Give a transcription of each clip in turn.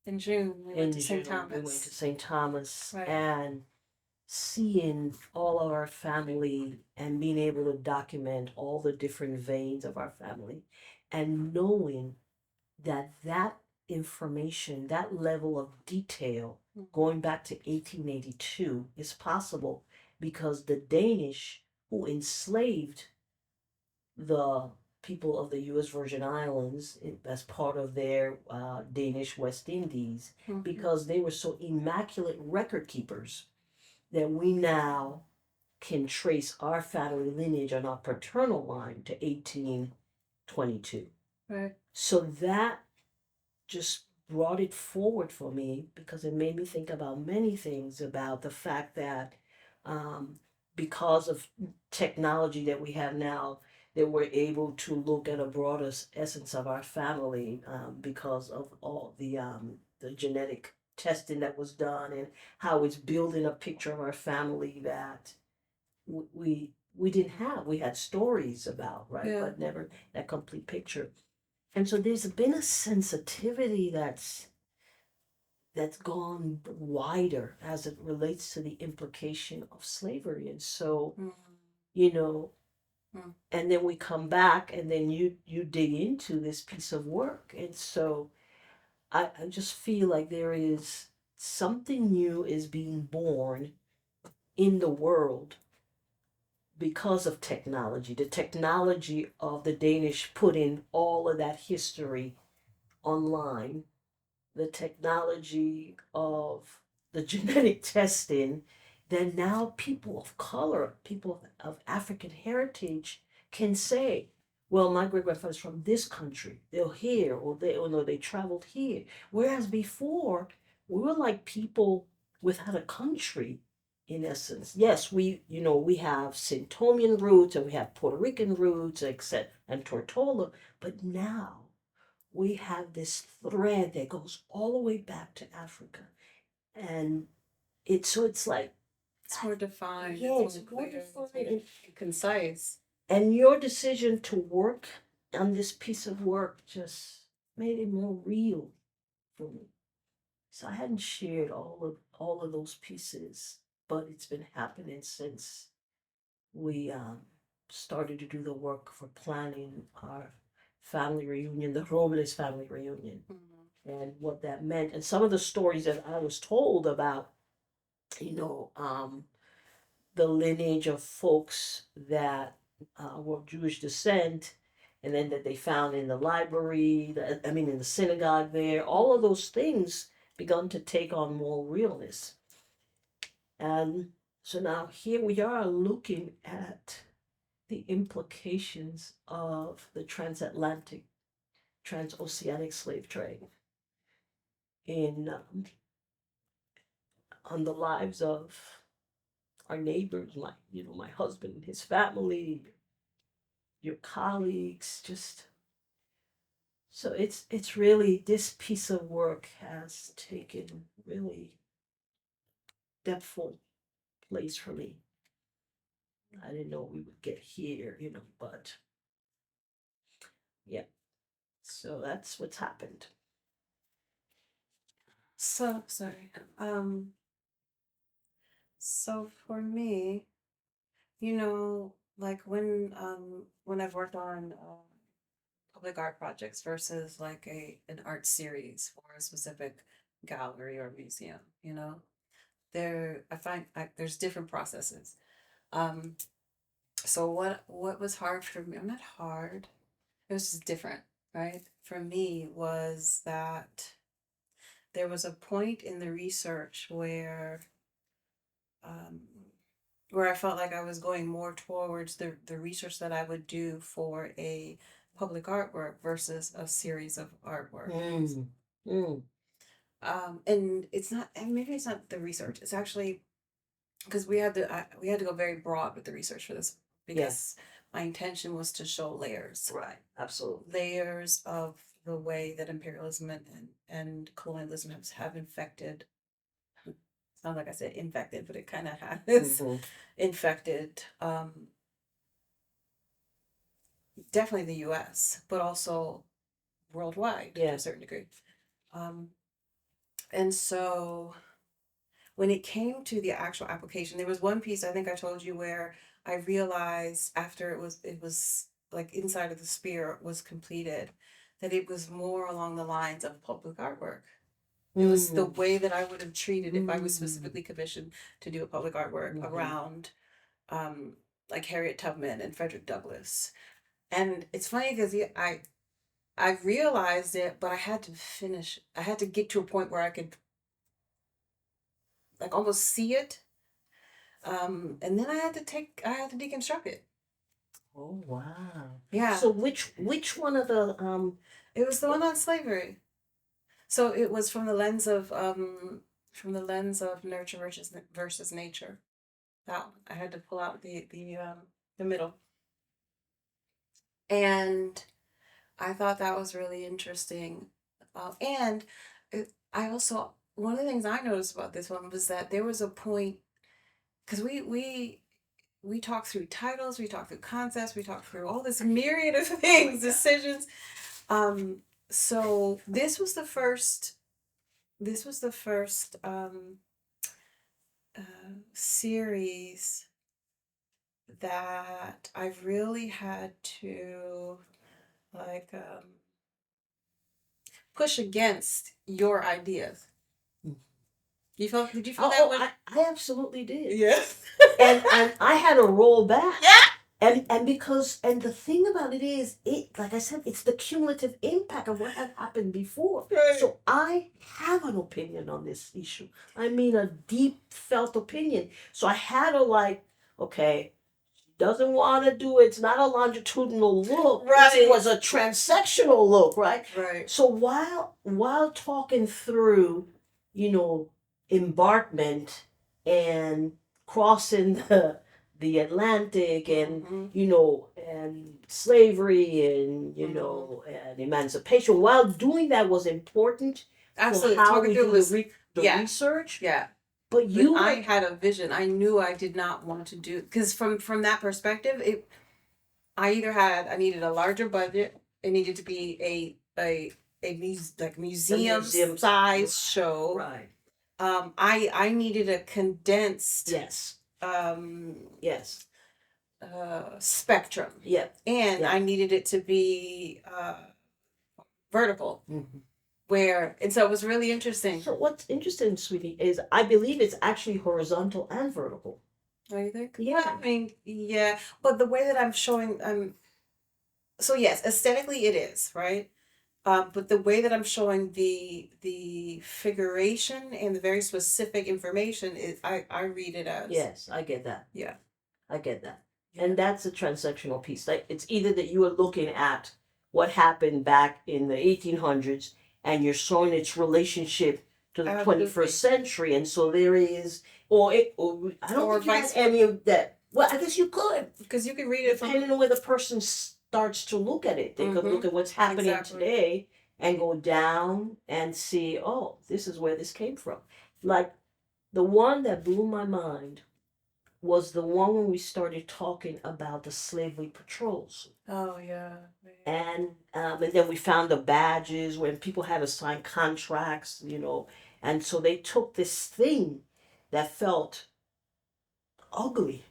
In June, we went In to St. June. We went to Thomas. St. Thomas, Right. and seeing all of our family and being able to document all the different veins of our family and knowing that that information, that level of detail Mhm. going back to 1882 is possible because the Danish who enslaved the people of the U.S. Virgin Islands as part of their Danish West Indies, Mhm. because they were so immaculate record keepers that we now can trace our family lineage on our paternal line to 1822. Right. So that just brought it forward for me because it made me think about many things about the fact that um, because of technology that we have now, that we're able to look at a broader essence of our family because of all the genetic testing that was done and how it's building a picture of our family that we didn't have. We had stories about, right, Yeah. but never that complete picture. And so there's been a sensitivity that's gone wider as it relates to the implication of slavery. And so, Mhm. you know, Mhm. and then we come back and then you dig into this piece of work. And so I just feel like there is something new is being born in the world because of technology. The technology of the Danish putting all of that history online, the technology of the genetic testing, then now people of color, people of African heritage can say, well, my great grandfather's from this country. They're here, or no, they traveled here. Whereas before, we were like people without a country, in essence. Yes, we have Centomian roots and we have Puerto Rican roots, except and Tortola, but now we have this thread that goes all the way back to Africa. And it's like, It's more defined. yeah, It's it's more more clear. It's defined. more concise. And your decision to work on this piece of work just made it more real for me. So I hadn't shared all of those pieces, but it's been happening since we started to do the work for planning our family reunion, the Robles family reunion, Mhm. and what that meant. And some of the stories that I was told about, the lineage of folks that were of Jewish descent, and then that they found in the library, in the synagogue there, all of those things begun to take on more realness. And so now here we are looking at the implications of the transatlantic, transoceanic slave trade in on the lives of our neighbors, my husband and his family, your colleagues, just so it's really this piece of work has taken really depthful place for me. I didn't know we would get here, but yeah. So that's what's happened. So sorry. So for me, like when I've worked on public art projects versus like an art series for a specific gallery or museum, there I find there's different processes. Um, so what was hard for me? Not hard. It was just different, right? For me was that there was a point in the research um, where I felt like I was going more towards the research that I would do for a public artwork versus a series of artwork. Mm, mm, And it's not, and maybe it's not the research. It's actually because we had to go very broad with the research for this yeah, because my intention was to show layers, right, absolutely. layers of the way that imperialism and colonialism have infected. Sounds like I said infected, but it kind of has Hmm. infected definitely the US, but also worldwide to Yeah. a certain degree. Um, And so when it came to the actual application, there was one piece I think I told you where I realized after it was like inside of the spear was completed that it was more along the lines of public artwork. It was the way that I would have treated if I was specifically commissioned to do a public artwork around um, like Harriet Tubman and Frederick Douglass. And it's funny because I realized it, but I had to finish. I had to get to a point where I could like almost see it. And then I had to deconstruct it. Oh wow. Yeah. So which one of the It was the one on slavery. So it was from the lens of nurture versus nature. That one. I had to pull out the middle. And I thought that was really interesting. And I also one of the things I noticed about this one was that there was a point because we talk through titles, we talk through concepts, we talk through all this myriad of things, decisions. So this was the first series that I've really had to like push against your ideas. Did you feel that way? I absolutely did. Yes. And I had to roll back. Yeah. And because the thing about it is it like I said, it's the cumulative impact of what had happened before. Right. So I have an opinion on this issue. I mean a deep felt opinion. So I had to like, okay, doesn't want to do it. It's not a longitudinal look. Right. It was a transsectional look, right? Right. So while talking through, embarkment and crossing the Atlantic and and slavery and and emancipation, while doing that was important Absolutely. for how Talking we through do was the yeah. research. Yeah. But you I had a vision. I knew I did not want to do because from that perspective, I needed a larger budget. It needed to be like museum size show. Right. I needed a condensed Yes. Yes. spectrum. Yeah. And Yeah. I needed it to be vertical. Mm-hmm. And so it was really interesting. So what's interesting, sweetie, is I believe it's actually horizontal and vertical. Oh, you think? Yeah. Well, I mean, yeah. But the way that I'm showing, so yes, aesthetically it is, right? But the way that I'm showing the figuration and the very specific information is, I read it as. Yes, I get that. Yeah. I get that. Yeah. And that's a transactional piece. Like it's either that you are looking at what happened back in the 1800s and you're showing its relationship to the Absolutely. 21st century, and so there is, or I don't think you have any of that. Well, I guess you could, because you can read it depending on where the person starts to look at it. They could look at what's happening today and go down and see, oh, this is where this came from. Like the one that blew my mind was the one when we started talking about the slavery patrols. Oh yeah. And then we found the badges when people had to sign contracts, and so they took this thing that felt ugly,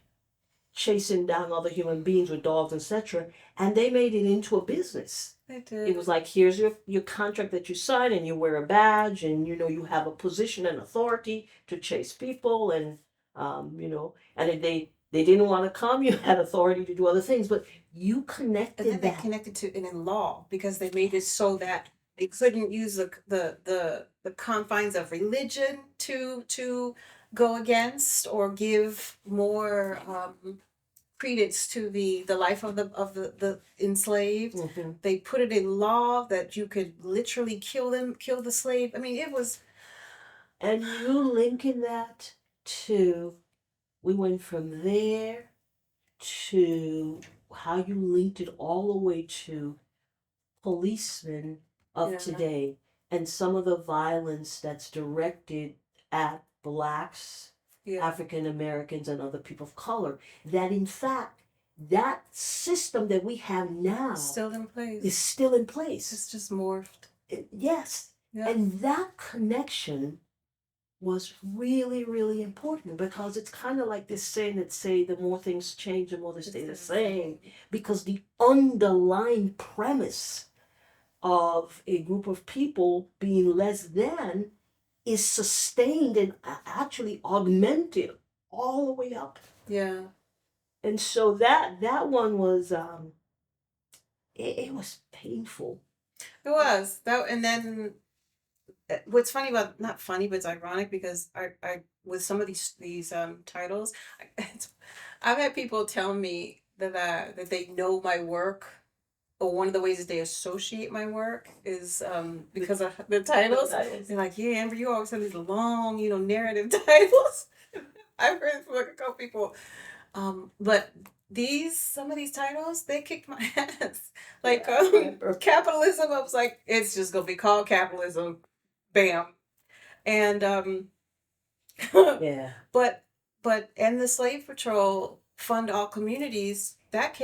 chasing down other human beings with dogs, etc., and they made it into a business. They did. It was like, here's your contract that you sign, and you wear a badge, and you have a position and authority to chase people, and and if they didn't want to come, you had authority to do other things, but you connected and then that. They connected to it in law because they made it so that they couldn't use the confines of religion to go against or give more credence to the life of the enslaved. Mm-hmm. They put it in law that you could literally kill the slave. I mean, it was. And you linking that to, we went from there to how you linked it all the way to policemen of today and some of the violence that's directed at blacks, African Americans, and other people of color. That in fact, that system that we have now still in place. Is still in place. It's just morphed. Yes. Yeah. And that connection was really, really important because it's kind of like this saying that say the more things change, the more they stay the same. Because the underlying premise of a group of people being less than is sustained and actually augmented all the way up. Yeah. And so that one was it was painful. It was that, and then what's funny about, not funny, but it's ironic because I with some of these titles, I've had people tell me that they know my work, or one of the ways that they associate my work is because of the titles. They're like, yeah, Amber, you always have these long, narrative titles. I've heard from like a couple people, but some of these titles, they kicked my ass. Like capitalism, I was like, it's just gonna be called capitalism, bam. And Yeah. and the slave patrol fund all communities, that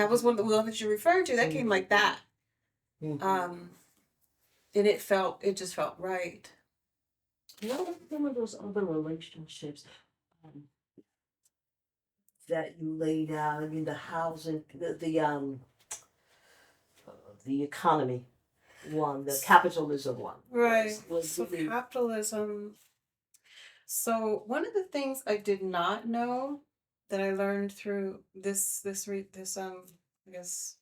was one of the ones that you referred to, that came like that. And it just felt right. What are some of those other relationships um, that you laid out? I mean, the housing, the economy one, the capitalism one, Right. was So really capitalism. So one of the things I did not know that I learned through this I guess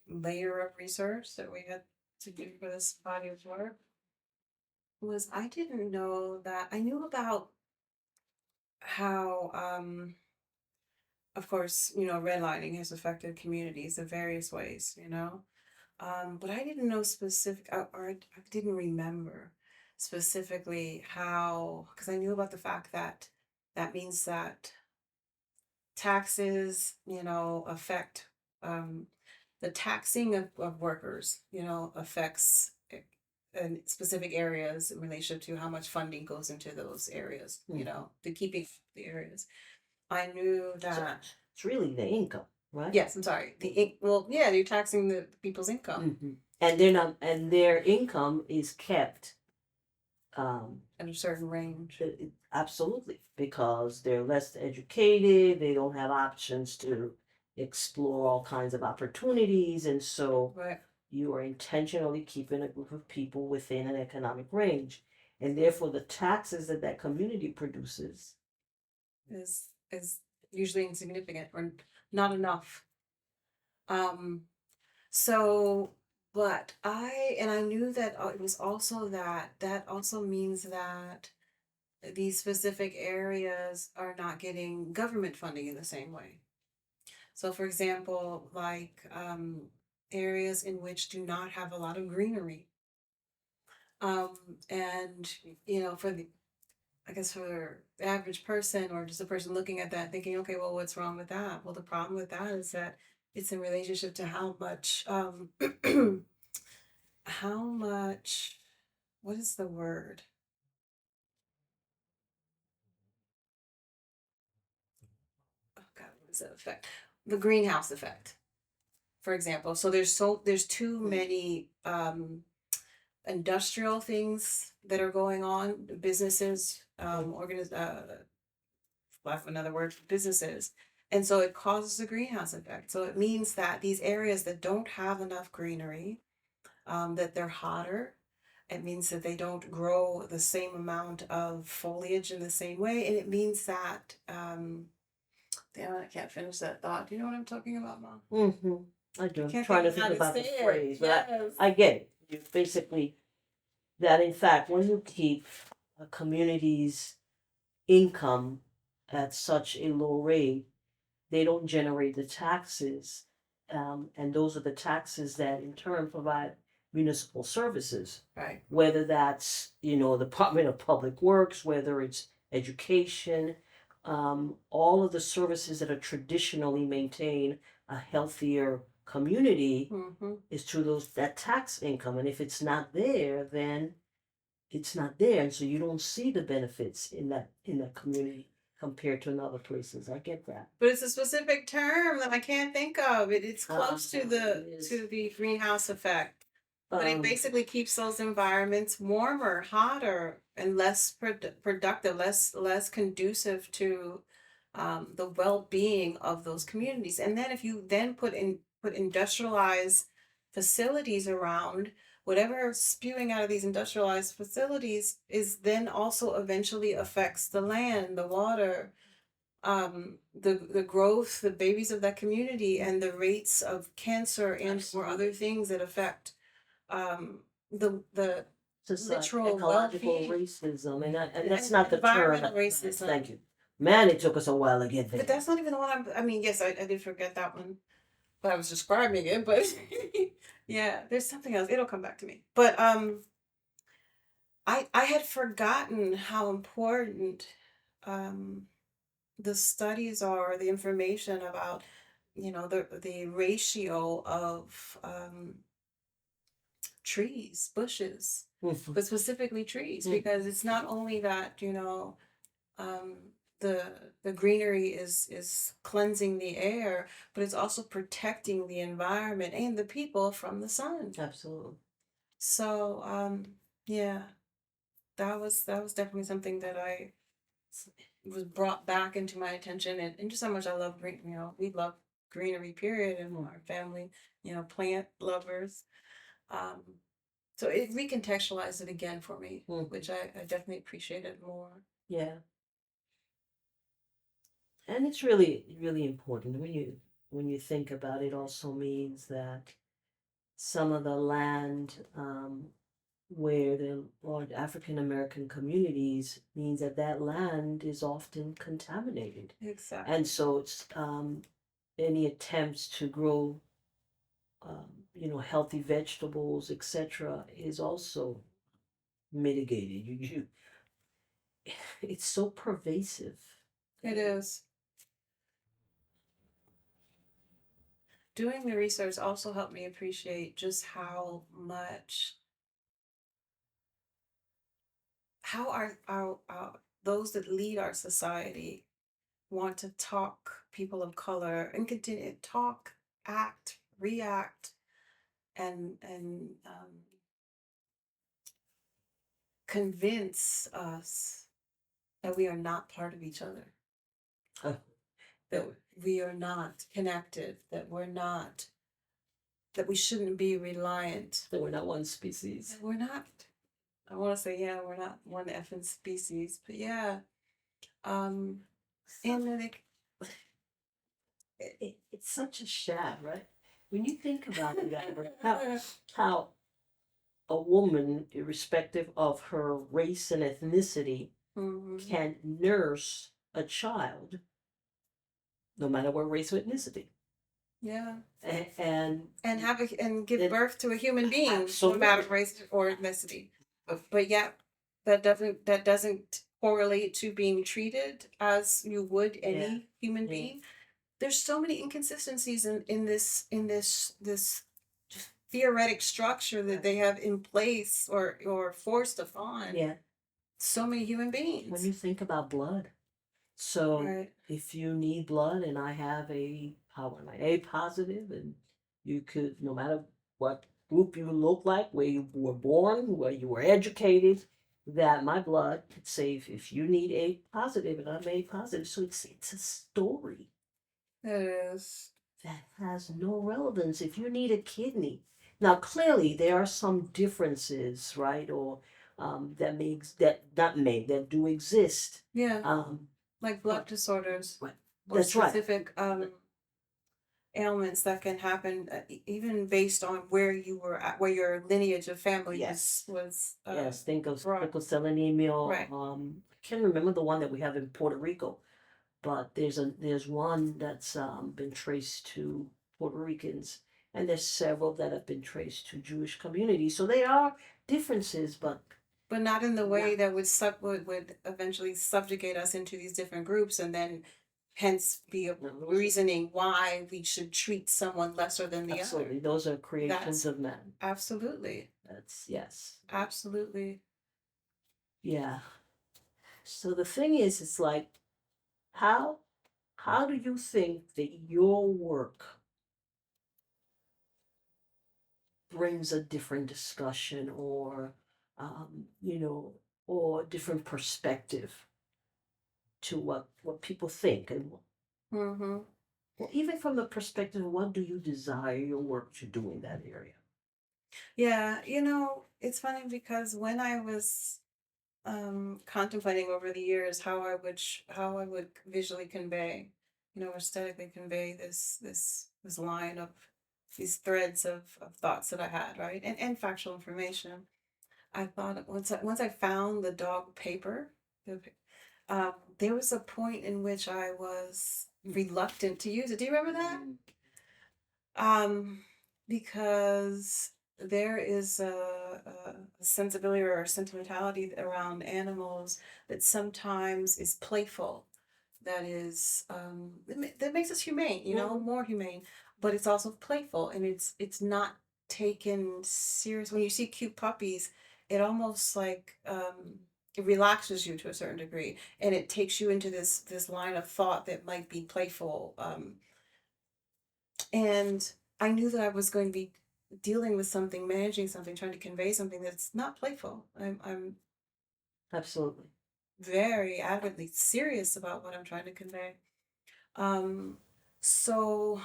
layer of research that we had to do for this body of work was, I didn't know that I knew about how of course, redlining has affected communities in various ways. But I didn't know or I didn't remember specifically how, because I knew about the fact that that means that taxes, affect um, the taxing of workers, affects in specific areas in relationship to how much funding goes into those areas, to keeping the areas. I knew so that. it's really the income, right? Yes, I'm sorry. Well, yeah, you're taxing the people's income. And they're not, and their income is kept At a certain range. Absolutely, because they're less educated, they don't have options to explore all kinds of opportunities, and so Right. you are intentionally keeping a group of people within an economic range, and therefore the taxes that that community produces Is usually insignificant or not enough. Um, so, but I knew that it was also that also means that these specific areas are not getting government funding in the same way. So, for example, like areas in which do not have a lot of greenery. Um, and for the I guess for the average person, or just a person looking at that thinking, okay, well, what's wrong with that? Well, the problem with that is that it's in relationship to how much, how much, what is the word? Oh God, what is that effect? The greenhouse effect, for example. So there's too many industrial things that are going on, businesses, lack of another word, businesses. And so it causes a greenhouse effect. So it means that these areas that don't have enough greenery, that they're hotter. It means that they don't grow the same amount of foliage in the same way. And it means that, damn, I can't finish that thought. Do you know what I'm talking about, Mom? I do. I I'm can't trying to think of think how about the say it. phrase, but Yes. I get it. You basically that in fact when you keep a community's income at such a low rate, they don't generate the taxes, and those are the taxes that in turn provide municipal services. Right. Whether that's Department of Public Works, whether it's education, all of the services that are traditionally maintain a healthier community is through that tax income, and if it's not there, then it's not there, and so you don't see the benefits in that community compared to in other places. I get that. But it's a specific term that I can't think of. It's close to the greenhouse effect. But it Um, basically keeps those environments warmer, hotter, and less productive, less conducive to the well-being of those communities. And then if you then put industrialized facilities around, whatever spewing out of these industrialized facilities is then also eventually affects the land, the water, the growth, the babies of that community, and the rates of cancer and or other things that affect the just like literal ecological well-being racism, and that's and not the term. environmental racism. Thank you. Man, it took us a while to get there. But that's not even the one I mean, yes, I did forget that one, but I was describing it. But yeah, there's something else. It'll come back to me. But I had forgotten how important um the studies are, the information about, the ratio of trees, bushes, Mhm. but specifically trees, Mm. because it's not only that, um, the the greenery is cleansing the air, but it's also protecting the environment and the people from the sun. Absolutely. So yeah, that was definitely something that I was brought back into my attention, and just how much I love green. We love greenery, period, in our family. Plant lovers. Um, so it recontextualized it again for me, Mm. which I definitely appreciated more. Yeah, and it's really really important when you think about it. Also means that some of the land where the large African American communities means that that land is often contaminated, Exactly. and so it's any attempts to grow healthy vegetables, etc., is also mitigated. It's so pervasive. It is. Doing the research also helped me appreciate just how much how our those that lead our society want to talk people of color and continue to talk, act, react, and convince us that we are not part of each other, Uh, that we are not connected, that we shouldn't be reliant, that we're not one species. that we're not. I want to say, yeah, we're not one effing species, but yeah. Um, and then It's such a shame, right? When you think about it, Amber, how a woman, irrespective of her race and ethnicity, mhm. can nurse a child, no matter what race or ethnicity, Yeah, and and give it, birth to a human being, no absolutely, matter race or ethnicity. But yeah, that doesn't correlate to being treated as you would yeah, any human yeah, being. There's so many inconsistencies in this theoretic structure that they have in place or forced upon yeah. so many human When you beings. think about blood, so Right. if you need blood and I have how am I A positive, and you could, no matter what group you look like, where you were born, where you were educated, that my blood could save if you need A positive and I'm A positive. So it's a story It is. that has no relevance if you need a kidney. Now, clearly, there are some differences, right? Or that not may that do exist. Yeah, Um, like blood disorders right. or That's right. specific ailments that can happen, even based on where you were at, where your lineage of family Yes. was Yes. Think of brought. sickle cell anemia. Right. I can't remember the one that we have in Puerto Rico, but there's one that's been traced to Puerto Ricans, and there's several that have been traced to Jewish communities. So there are differences, But not in the way that would eventually subjugate us into these different groups, and then hence be a reasoning why we should treat someone lesser than the absolutely, other. those are creations That's of man. absolutely, That's yes, absolutely. yeah. So the thing is, it's like how how do you think that your work brings a different discussion or, you know, or a different perspective to what people think and Mm-hmm. well, even from the perspective of what do you desire your work to do in that area? Yeah, it's funny because when I was contemplating over the years how I would visually convey, or aesthetically convey this line of these threads of thoughts that I had, right? And factual information. I thought once I found the dog paper, the there was a point in which I was reluctant to use it. Do you remember that? Um, because there is a sensibility or a sentimentality around animals that sometimes is playful, that is that makes us humane, more humane, but it's also playful and it's not taken serious. When you see cute puppies, it almost like it relaxes you to a certain degree, and it takes you into this line of thought that might be playful. And I knew that I was going to be dealing with something, managing something, trying to convey something that's not playful. I'm Absolutely. very avidly serious about what I'm trying to convey. Um, so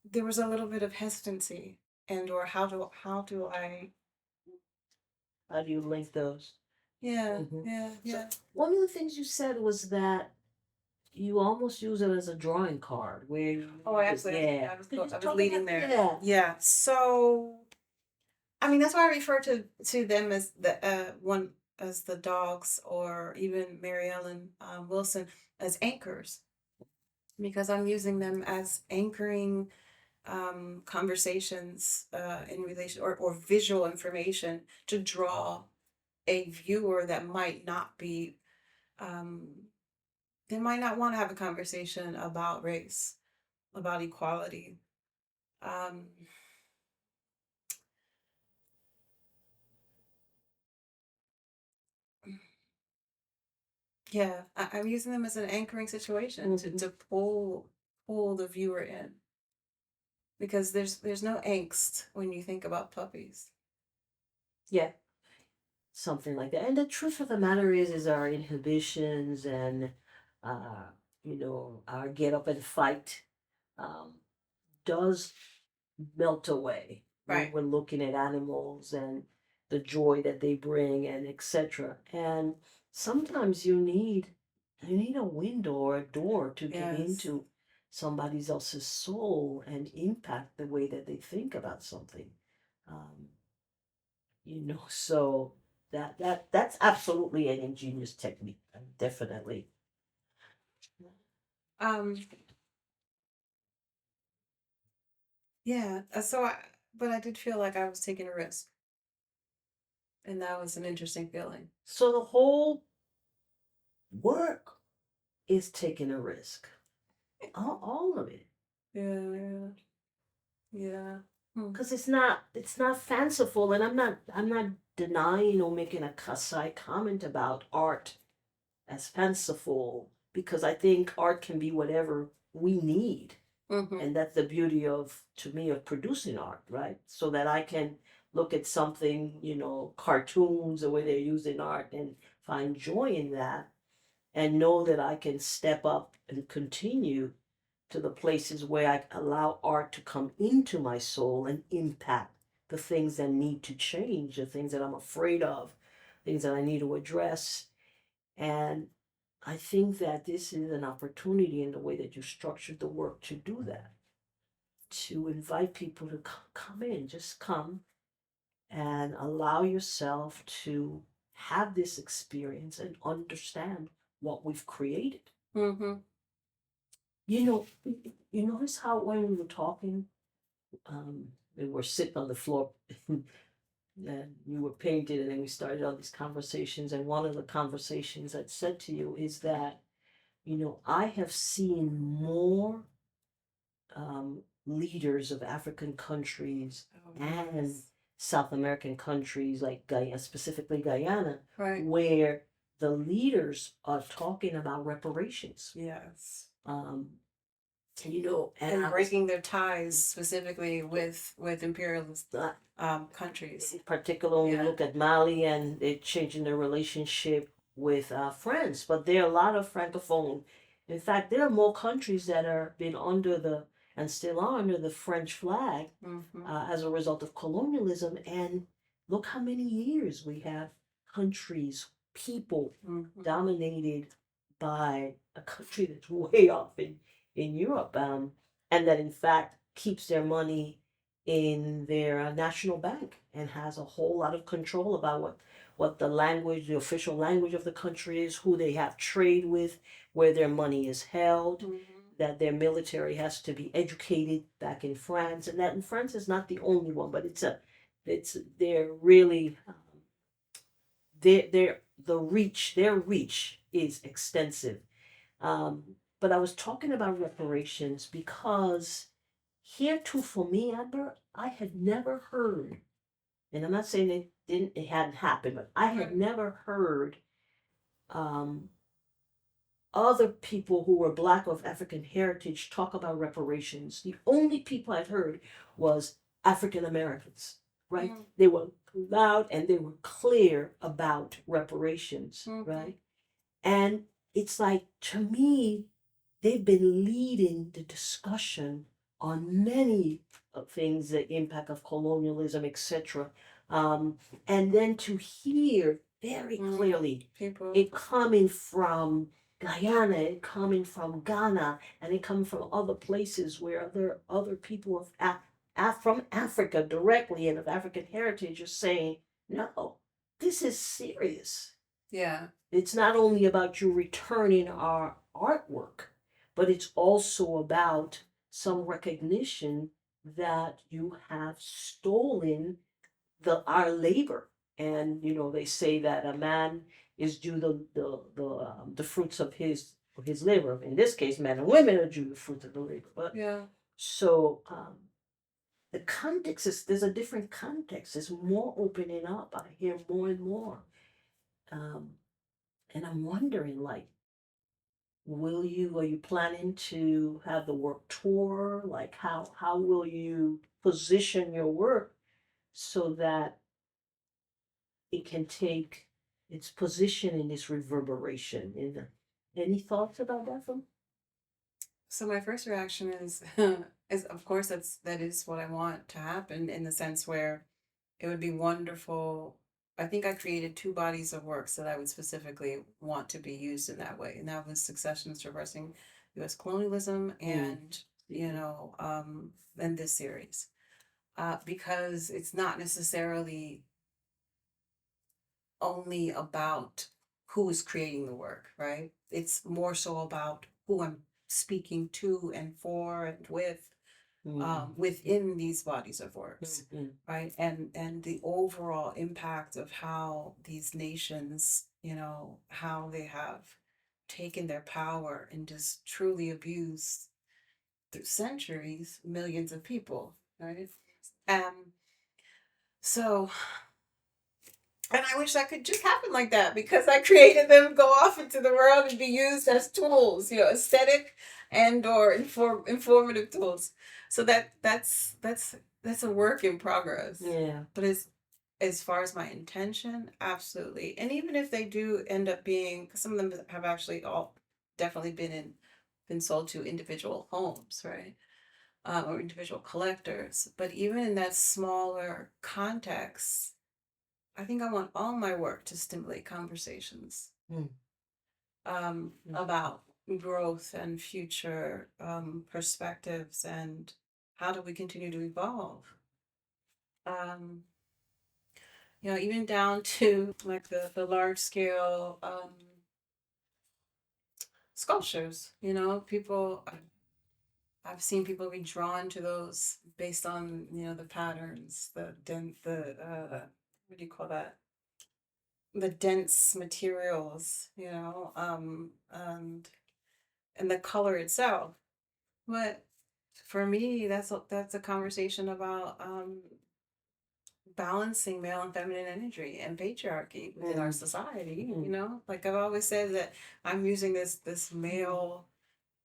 there was a little bit of hesitancy, and or how do I? How do you link those? Yeah, Hmm. yeah, So yeah. one of the things you said was that you almost use it as a drawing card where Oh, absolutely. yeah. I was Talk about leading there. yeah. Yeah. So I mean, that's why I refer to them as the one as the dogs, or even Mary Ellen Wilson as anchors, because I'm using them as anchoring conversations in relation, or visual information to draw a viewer that might not be um, they might not want to have a conversation about race, about equality. Um, yeah, I'm using them as an anchoring situation to pull the viewer in, because there's no angst when you think about puppies. Yeah, something like that. And the truth of the matter is our inhibitions and uh, our get up and fight um, does melt away when Right. we're looking at animals and the joy that they bring and etc. And sometimes you need a window or a door to get Yes. into somebody else's soul and impact the way that they think about something. Um, so that's absolutely an ingenious technique, definitely. Um. Yeah. But I did feel like I was taking a risk, and that was an interesting feeling. So the whole work is taking a risk, all of it. Yeah. Yeah. Yeah. Hmm. Because it's not fanciful, and I'm not denying or making a side comment about art as fanciful, because I think art can be whatever we need. Mm-hmm. And that's the beauty of, to me, of producing art, right? So that I can look at something, cartoons, the way they're using art, and find joy in that, and know that I can step up and continue to the places where I allow art to come into my soul and impact the things that need to change, the things that I'm afraid of, things that I need to address. And I think that this is an opportunity in the way that you structured the work to do that, to invite people to come in, just come and allow yourself to have this experience and understand what we've created. Mm-hmm. You know, you notice how when we were talking, we were sitting on the floor and you were painted, and then we started all these conversations. And one of the conversations I said to you is that, I have seen more leaders of African countries Oh, and yes. South American countries like Guyana, specifically Guyana, Right. where the leaders are talking about reparations. Yes. Um, And And I was breaking their ties specifically with imperialist countries. in particular when we Yeah. look at Mali and it changing their relationship with France. But there are a lot of francophone. In fact, there are more countries that are been under the and still are under the French flag Mm-hmm. as a result of colonialism. And look how many years we have countries, people Mm-hmm. dominated by a country that's way off in Europe, and that in fact keeps their money in their national bank and has a whole lot of control about what the language, the official language of the country is, who they have trade with, where their money is held, Mm-hmm. that their military has to be educated back in France, and that in France is not the only one, but they're really their reach is extensive. But I was talking about reparations because here too, for me, Amber, I had never heard, and I'm not saying it hadn't happened, but I had Right. never heard um, other people who were Black or of African heritage talk about reparations. The only people I'd heard was African Americans, right? Mm-hmm. They were loud and they were clear about reparations, Mm-hmm. right? And it's like, to me, they've been leading the discussion on many things, the impact of colonialism, etc. And then to hear very clearly People. it coming from Guyana, it coming from Ghana, and it coming from other places where other people of from Africa directly and of African heritage are saying, no, this is serious. Yeah. It's not only about you returning our artwork, but it's also about some recognition that you have stolen our labor. And they say that a man is due the fruits of his labor. In this case, men and women are due the fruits of the labor. But Yeah. so the context there's a different context. There's more opening up. I hear more and more. Um, and I'm wondering, like, are you planning to have the work tour? Like, how will you position your work so that it can take its position in this reverberation? Any thoughts about that from? So my first reaction is is of course that is what I want to happen, in the sense where it would be wonderful. I think I created two bodies of works that I would specifically want to be used in that way, and that was Successions Traversing U.S. Colonialism and and this series, because it's not necessarily only about who is creating the work, right? It's more so about who I'm speaking to and for and with, within these bodies of works, right? And the overall impact of how these nations, how they have taken their power and just truly abused through centuries millions of people, right? Um, so and I wish that could just happen like that, because I created them go off into the world and be used as tools, aesthetic and or informative tools. So that's a work in progress. Yeah. But as far as my intention, absolutely. And even if they do end up being, 'cause some of them have actually all definitely been sold to individual homes, right? Or individual collectors. But even in that smaller context, I think I want all my work to stimulate conversations Mm. about growth and future perspectives, and how do we continue to evolve. Um, even down to like the large scale sculptures. People. I've seen people be drawn to those based on the patterns, what do you call that? The dense materials, and the color itself. But for me, that's a conversation about balancing male and feminine energy and patriarchy within our society. Like I've always said that I'm using this male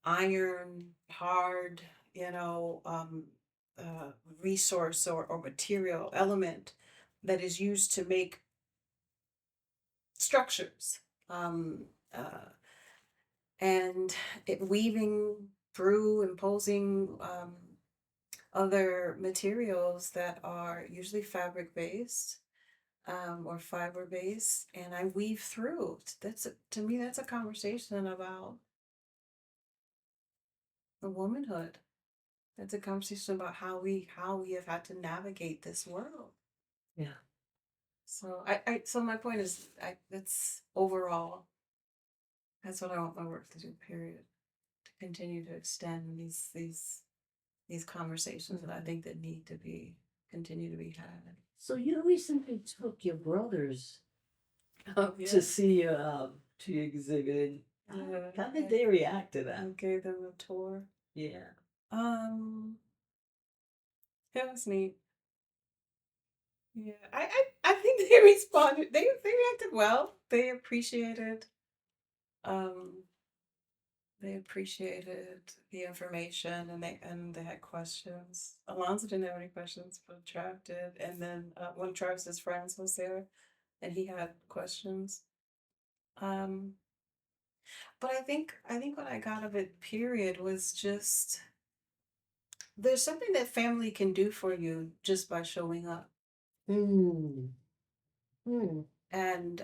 iron, hard, you know, uh, resource or material element that is used to make structures. Um, uh, and it weaving through, imposing other materials that are usually fabric based or fiber based, and I weave through. To me, that's a conversation about the womanhood. That's a conversation about how we have had to navigate this world. Yeah. So my point is, that's overall, that's what I want my work to do. Period. To continue to extend these conversations that I Mhm. think that need to be continue to be had. So you recently took your brothers Oh to yeah. see to your exhibit. Yeah. How did they react to I that? gave them a tour. Yeah. Um, it was neat. Yeah, I think they responded. They reacted well. Um they appreciated the information, and they had questions. Alonzo didn't have any questions, but Trav did. And then one of Travis's friends was there, and he had questions. Um, but I think what I got of it, period, was just there's something that family can do for you just by showing up. Hmm. Hmm. And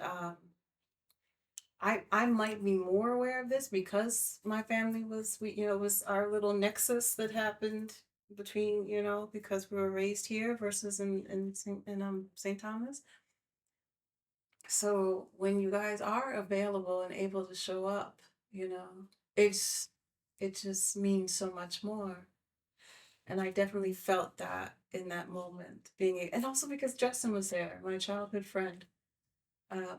I might be more aware of this because my family was our little nexus that happened between, because we were raised here versus in St. Thomas. So when you guys are available and able to show up, it's it just means so much more. And I definitely felt that in that moment, and also because Justin was there, my childhood friend, uh,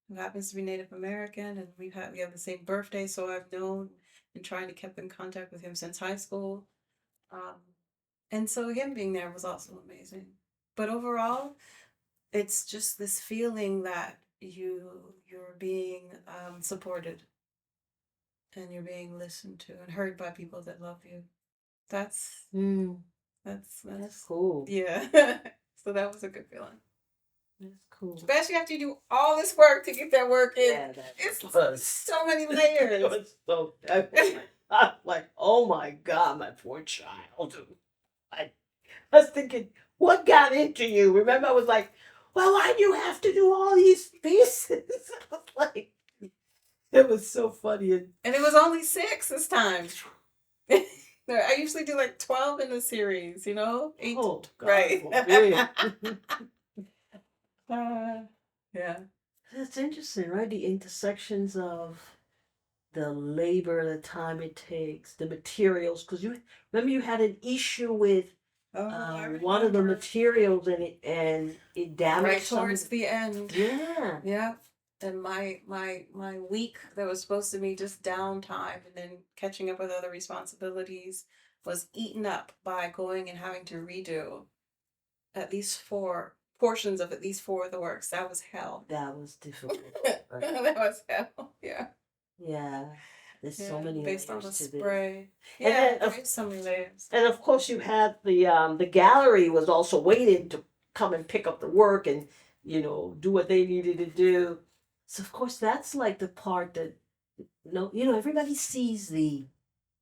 who happens to be Native American, and we have the same birthday, so I've known and tried to keep in contact with him since high school. Um, and so him being there was also amazing. But overall, it's just this feeling that you're being supported, and you're being listened to and heard by people that love you. That's Hmm. That's that's cool. yeah. So that was a good feeling. That's cool. Especially after you do all this work to get that work in. Yeah, that It's was. so many It layers. was so. I'm like, oh my god, my poor child. I, I was thinking, what got into you? Remember, I was like, well, why do you have to do all these pieces? I was like, it was so funny. And it was only 6 this time. I usually do like 12 in a series, 8. Oh God, Right. forbid. Yeah. That's interesting, right? The intersections of the labor, the time it takes, the materials. Because you remember you had an issue with Oh, I one of the remember. materials and it damaged Right some. towards the end. Yeah. Yeah. And my week that was supposed to be just downtime and then catching up with other responsibilities was eaten up by going and having to redo at least 4 portions of at least 4 of the works. That was hell. That was difficult. Right? That was hell. Yeah. Yeah. There's so Yeah. many Based on layers the to this. spray. And Yeah, then there is so many layers. and of course you had the gallery was also waiting to come and pick up the work and do what they needed to do. So of course that's like the part that no everybody sees the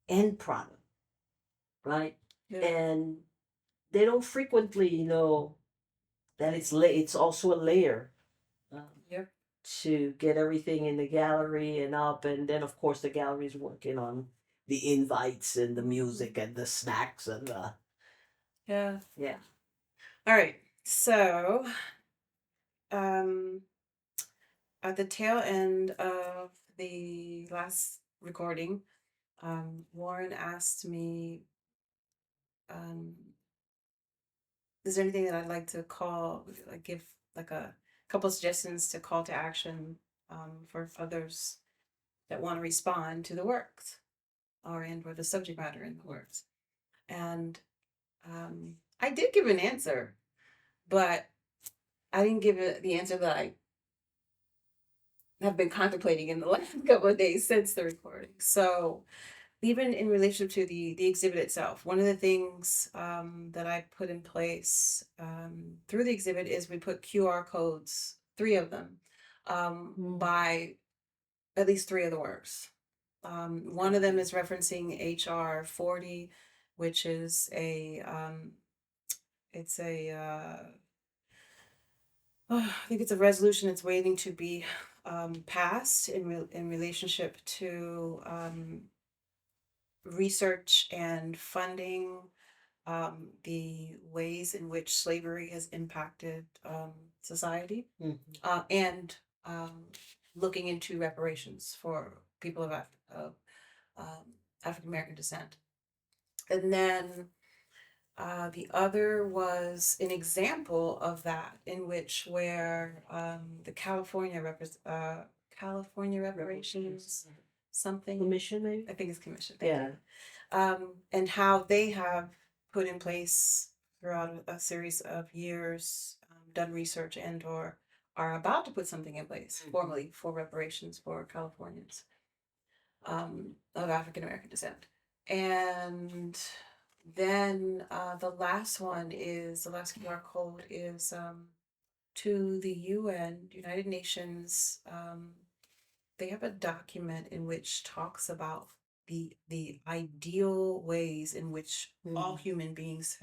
end product, right? Yeah. And they don't frequently know that it's also a layer um, Yep. to get everything in the gallery and up, and then of course the gallery's working on the invites and the music and the snacks and the Yeah. yeah. All right. So, um, at the tail end of the last recording, Warren asked me, um, is there anything that I'd like to give like a couple suggestions to call to action for others that want to respond to the works or the subject matter in the works? And I did give an answer, but I didn't give it the answer that I have been contemplating in the last couple of days since the recording. So even in relation to the exhibit itself, one of the things that I put in place through the exhibit is we put QR codes, three of them, by at least three of the works. One of them is referencing HR 40, which is it's a I think it's a resolution that's waiting to be passed in relationship to research and funding the ways in which slavery has impacted society, and looking into reparations for people of African American descent. And then the other was an example of that, in which where the California reparations something Commission, maybe? I think it's commission. Thank Yeah. you. And how they have put in place throughout a series of years, done research and or are about to put something in place formally for reparations for Californians of African American descent. And then the last one is the last QR code is to the UN, United Nations. They have a document in which talks about the ideal ways in which all human beings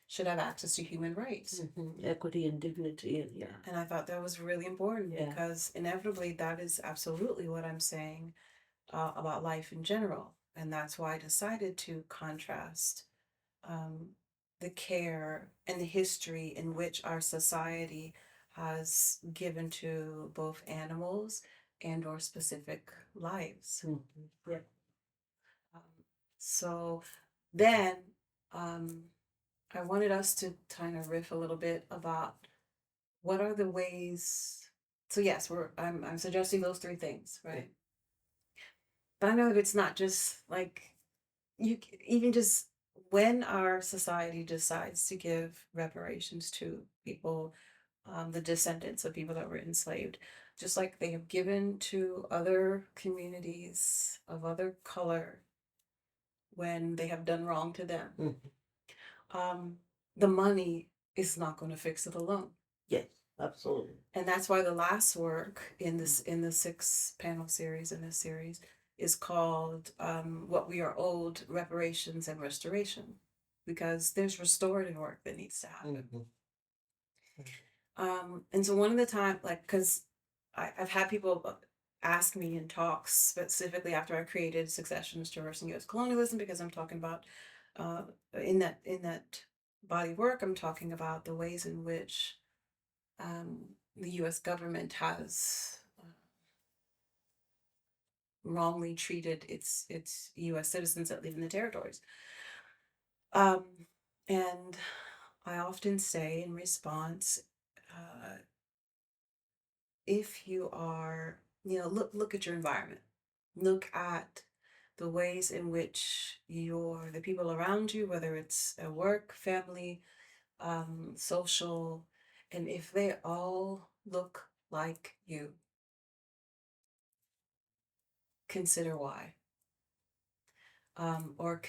should have access to human rights, equity and dignity, and yeah. And I thought that was really important because inevitably that is absolutely what I'm saying about life in general, and that's why I decided to contrast the care and the history in which our society has given to both animals and or specific lives. Yeah. So then I wanted us to kind of riff a little bit about what are the ways. So yes, I'm suggesting those three things, right? But I know that it's not just like even just when our society decides to give reparations to people, the descendants of people that were enslaved, just like they have given to other communities of other color when they have done wrong to them. The money is not going to fix it alone. Yes, absolutely. And that's why the last work in the 6-panel series in this series is called What We Are Owed, Reparations and Restoration, because there's restorative work that needs to happen. And so one of the time, like, because I've had people ask me in talks specifically after I created Successions Traversing U.S. Colonialism, because I'm talking about in that body of work, I'm talking about the ways in which the U.S. government has wrongly treated its U.S. citizens that live in the territories. And I often say in response, if you are, look at your environment, look at the ways in which the people around you, whether it's at work, family, social, and if they all look like you, consider why. Or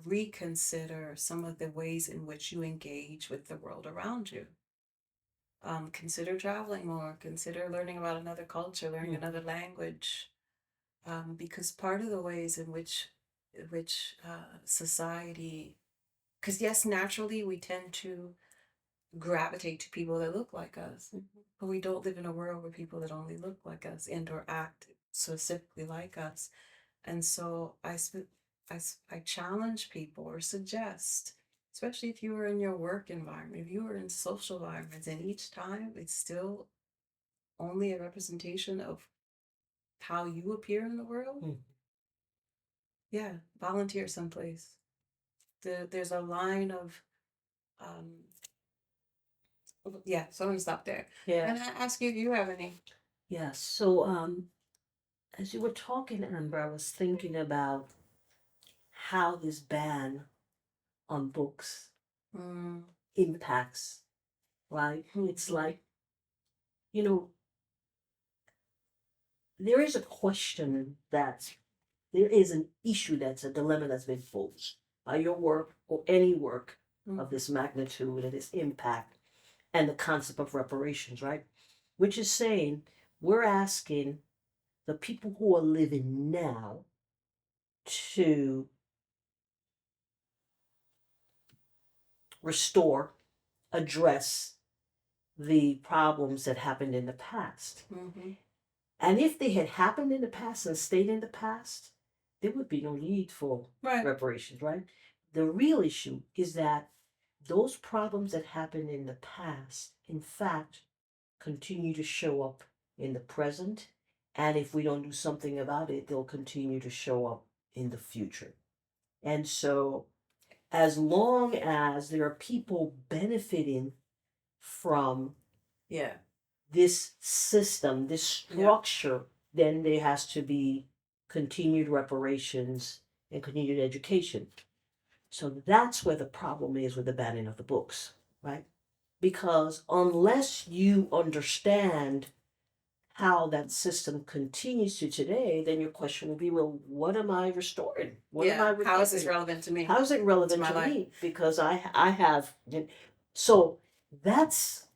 reconsider some of the ways in which you engage with the world around you. Consider traveling more, consider learning about another culture, learning another language, because part of the ways in which society, because yes, naturally we tend to gravitate to people that look like us, but we don't live in a world where people that only look like us and or act specifically like us. And so I challenge people or suggest, especially if you are in your work environment, if you are in social environments, and each time it's still only a representation of how you appear in the world. Yeah, volunteer someplace. There's a line of, yeah. So I'm gonna stop there. Yeah. And I ask you if you have any. Yeah. So as you were talking, Amber, I was thinking about how this ban on books impacts, right? It's like, there is a question that there is an issue that's a dilemma that's been posed by your work or any work of this magnitude and this impact and the concept of reparations, right? Which is saying we're asking the people who are living now to restore, address the problems that happened in the past. Mm-hmm. And if they had happened in the past and stayed in the past, there would be no need for Right. reparations, right? The real issue is that those problems that happened in the past, in fact, continue to show up in the present. And if we don't do something about it, they'll continue to show up in the future. And so, as long as there are people benefiting from Yeah. this system, this structure, then there has to be continued reparations and continued education. So that's where the problem is with the banning of the books, right? Because unless you understand how that system continues to today, then your question will be, well, what am I restoring? What am I How is this repairing? relevant to me? How is it relevant my to life? me? Because I have, so that's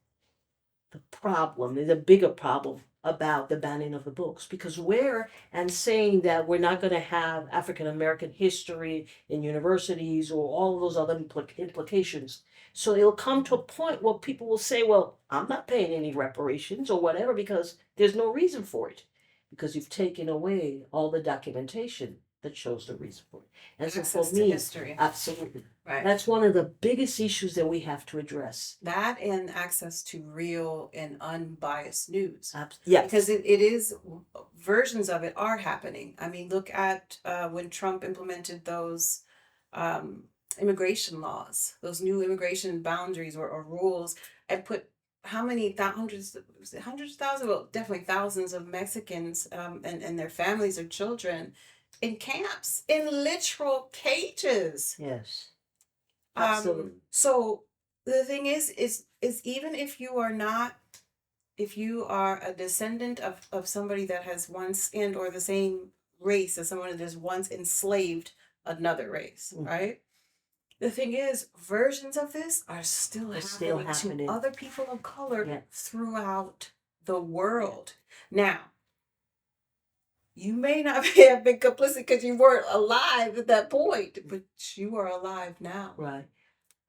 the problem, is a bigger problem about the banning of the books, because we're and saying that we're not going to have African American history in universities or all of those other implications. So it'll come to a point where people will say, well, I'm not paying any reparations or whatever because there's no reason for it, because you've taken away all the documentation that shows the reason for it. And so Access for to me, history. absolutely, Right. that's one of the biggest issues that we have to address. That and access to real and unbiased news. Yeah. Because it is, versions of it are happening. I mean, look at when Trump implemented those immigration laws, those new immigration boundaries or rules, and put how many hundreds of thousands, well, definitely thousands of Mexicans and their families or children in camps, in literal cages. Yes. So the thing is even if you are not, if you are a descendant of somebody that has once and or the same race as someone that has once enslaved another race, right? The thing is, versions of this are still happening to other people of color throughout the world. Now, you may not have been complicit because you weren't alive at that point, but you are alive now. Right.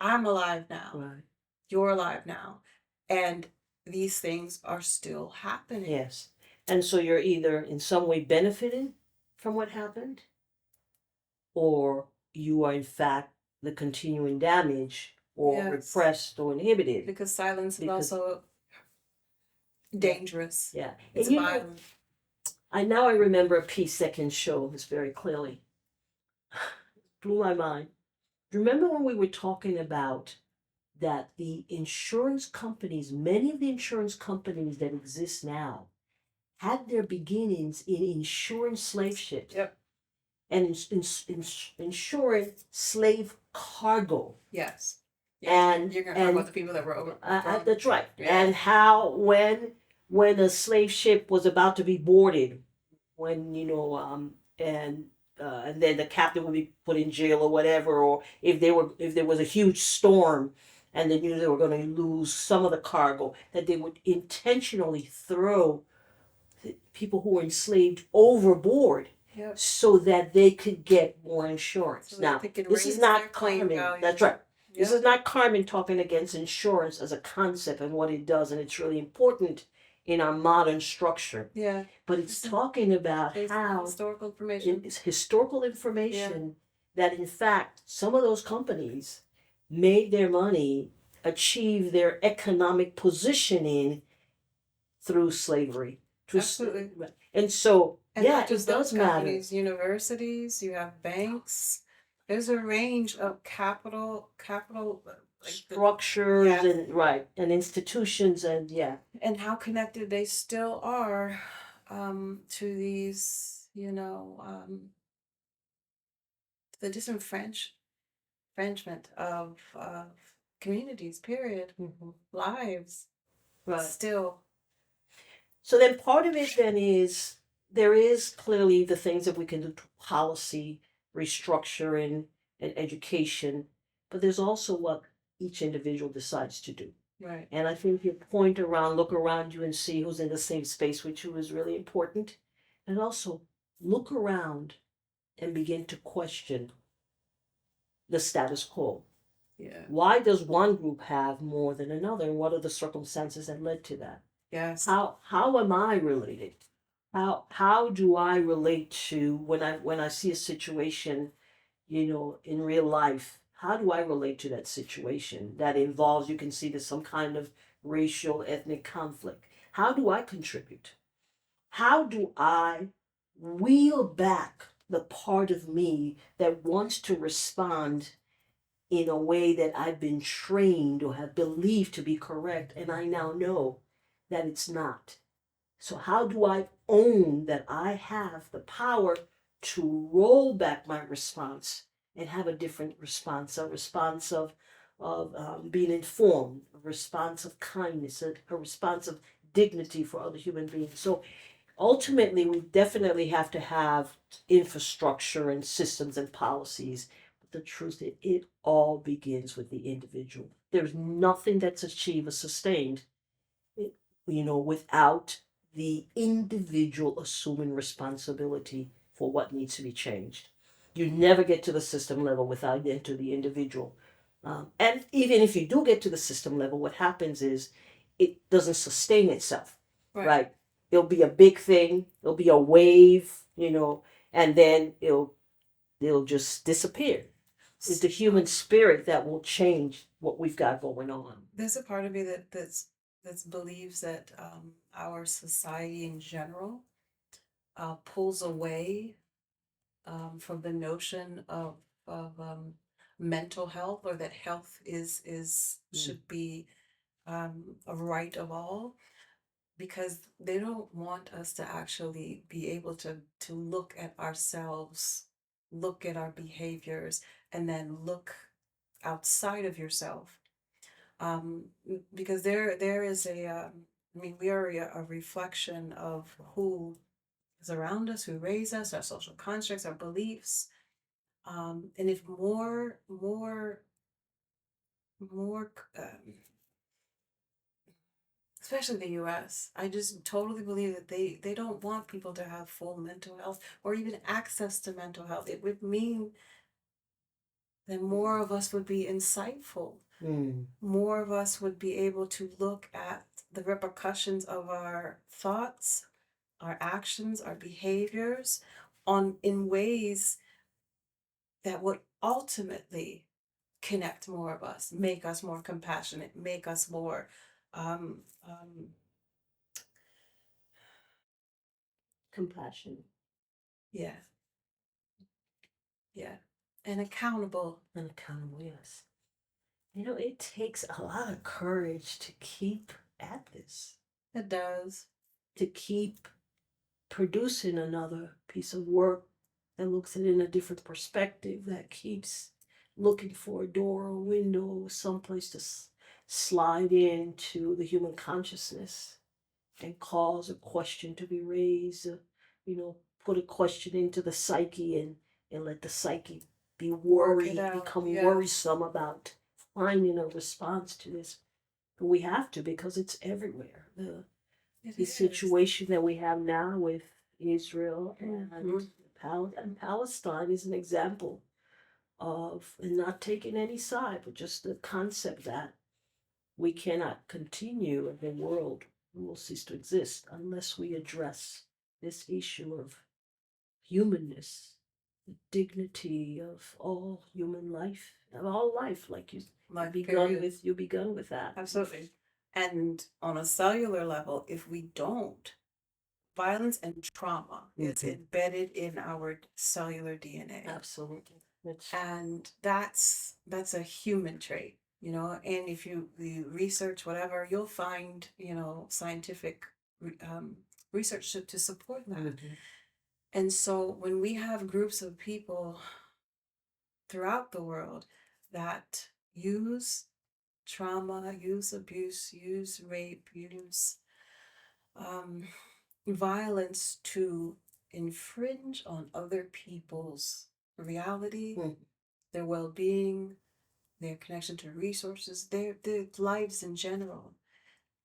I'm alive now. Right. You're alive now. And these things are still happening. Yes. And so you're either in some way benefiting from what happened, or you are in fact the continuing damage or repressed or inhibited. Because silence is also dangerous. Yeah. It's and violent. I remember a piece that can show this very clearly. Blew my mind. Remember when we were talking about that the insurance companies, many of the insurance companies that exist now, had their beginnings in insuring slave ships. Yep. And insuring slave cargo. Yes. And you're gonna talk about the people that were over. That's right. Yeah. And how when a slave ship was about to be boarded, when and then the captain would be put in jail or whatever, or if there was a huge storm and they knew they were going to lose some of the cargo, that they would intentionally throw people who were enslaved overboard. Yep. So that they could get more insurance. So now, this is not Carmen. That's right. Yep. This is not Carmen talking against insurance as a concept and what it does, and it's really important in our modern structure. Yeah. But it's talking about how historical information. It's historical information that, in fact, some of those companies made their money, achieve their economic positioning through slavery. Absolutely. And so, and not just those companies, universities, you have banks. There's a range of capital like structures and institutions and and how connected they still are to these, the disenfranchisement of communities, period. Lives. Right. Still. So then part of it then is there is clearly the things that we can do to policy, restructuring, and education, but there's also what each individual decides to do. Right. And I think your point around look around you and see who's in the same space with you is really important. And also look around and begin to question the status quo. Yeah. Why does one group have more than another? And what are the circumstances that led to that? Yes. How am I related? How do I relate to when I see a situation, in real life? How do I relate to that situation that involves, you can see there's some kind of racial, ethnic conflict? How do I contribute? How do I wheel back the part of me that wants to respond in a way that I've been trained or have believed to be correct, and I now know that it's not? So, how do I own that I have the power to roll back my response and have a different response, a response of being informed, a response of kindness, a response of dignity for other human beings? So, ultimately, we definitely have to have infrastructure and systems and policies. But the truth is, it all begins with the individual. There's nothing that's achieved or sustained, without the individual assuming responsibility for what needs to be changed. You never get to the system level without getting to the individual. And even if you do get to the system level, what happens is it doesn't sustain itself, right? It'll be a big thing, it'll be a wave, and then it'll just disappear. It's the human spirit that will change what we've got going on. There's a part of me that believes that our society in general pulls away from the notion of mental health, or that health is should be a right of all, because they don't want us to actually be able to look at ourselves, look at our behaviors, and then look outside of yourself. Because there is I mean, we are a reflection of who is around us, who raised us, our social constructs, our beliefs. And if more, especially the US, I just totally believe that they don't want people to have full mental health or even access to mental health. It would mean that more of us would be insightful. More of us would be able to look at the repercussions of our thoughts, our actions, our behaviors in ways that would ultimately connect more of us, make us more compassionate, make us more um, um, Compassion. yeah, yeah, and accountable. And accountable, yes. It takes a lot of courage to keep at this, It does. to keep producing another piece of work that looks at it in a different perspective, that keeps looking for a door or window, someplace to slide into the human consciousness and cause a question to be raised, put a question into the psyche and let the psyche be worried, become worrisome about finding a response to this. But we have to, because it's everywhere. The situation that we have now with Israel and Palestine is an example of, and not taking any side, but just the concept that we cannot continue, and the world will cease to exist unless we address this issue of humanness, the dignity of all human life, of all life, like you begun with that. Absolutely. And on a cellular level, if we don't, violence and trauma is embedded in our cellular DNA. Absolutely. And that's a human trait, and if you research whatever, you'll find, scientific research to support that. And so when we have groups of people throughout the world that use trauma, use abuse, use rape, use violence to infringe on other people's reality, Mm. their well being, their connection to resources, their lives in general.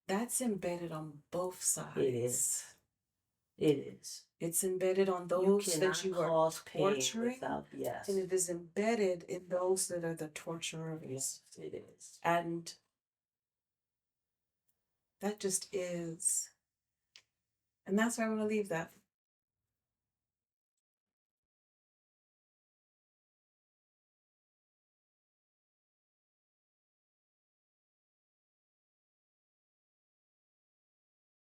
That's embedded on both sides. It is. It is. It's embedded on You those that cannot you are cause pain torturing, without, yes. and it is embedded in those that are the torturers. Yes, it is. And that just is. And that's where I want to leave that.